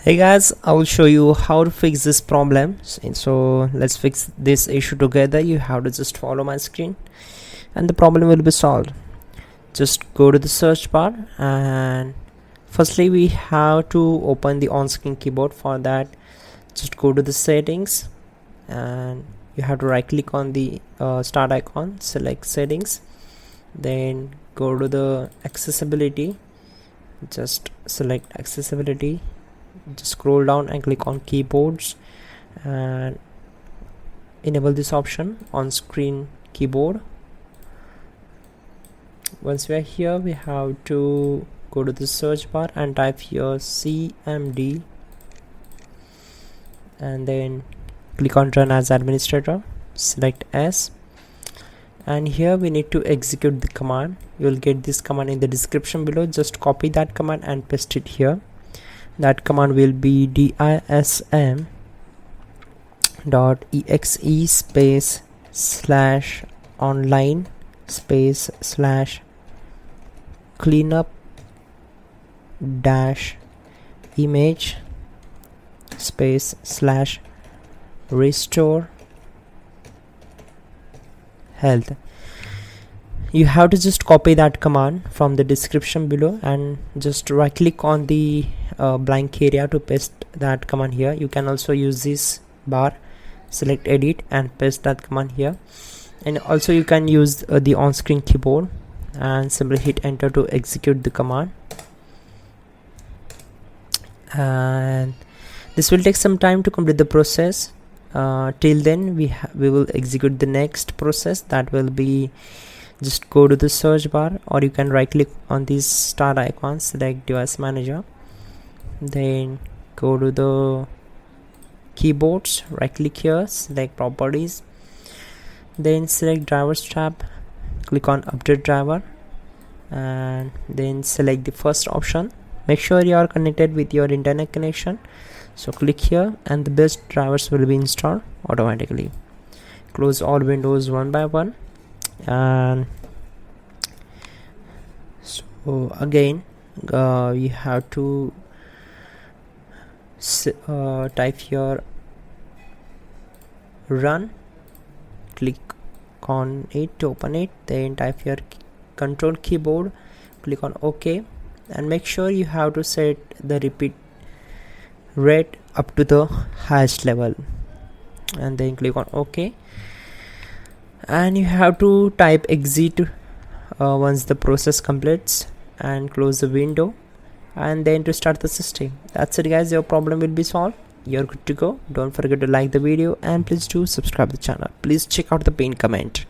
Hey guys, I will show you how to fix this problem. So let's fix this issue together. You have to just follow my screen and the problem will be solved. Just go to the search bar and firstly we have to open the on-screen keyboard. For that, just go to the settings and you have to right click on the start icon, select settings, then go to the accessibility, just select accessibility, just scroll down and click on keyboards and enable this option on screen keyboard. Once we are here, we have to go to the search bar and type here cmd and then click on run as administrator, select S, and here we need to execute the command. You will get this command in the description below. Just copy that command and paste it here. That command will be dism.exe space slash online space slash cleanup dash image space slash restore health. You have to just copy that command from the description below and just right click on the blank area to paste that command here. You can also use this bar, select edit and paste that command here, and also you can use the on-screen keyboard and simply hit enter to execute the command. And this will take some time to complete the process. Till then we will execute the next process. That will be, just go to the search bar or you can right click on this star icon, select device manager, then go to the keyboards, right click here, select properties, then select drivers tab, click on update driver and then select the first option. Make sure you are connected with your internet connection, so click here and the best drivers will be installed automatically. Close all windows one by one. And so again you have to type here run, click on it to open it, then type here control keyboard, click on OK, and make sure you have to set the repeat rate up to the highest level and then click on OK. And you have to type exit once the process completes and close the window and then to start the system. That's it guys, your problem will be solved. You're good to go. Don't forget to like the video and please do subscribe the channel. Please check out the pinned comment.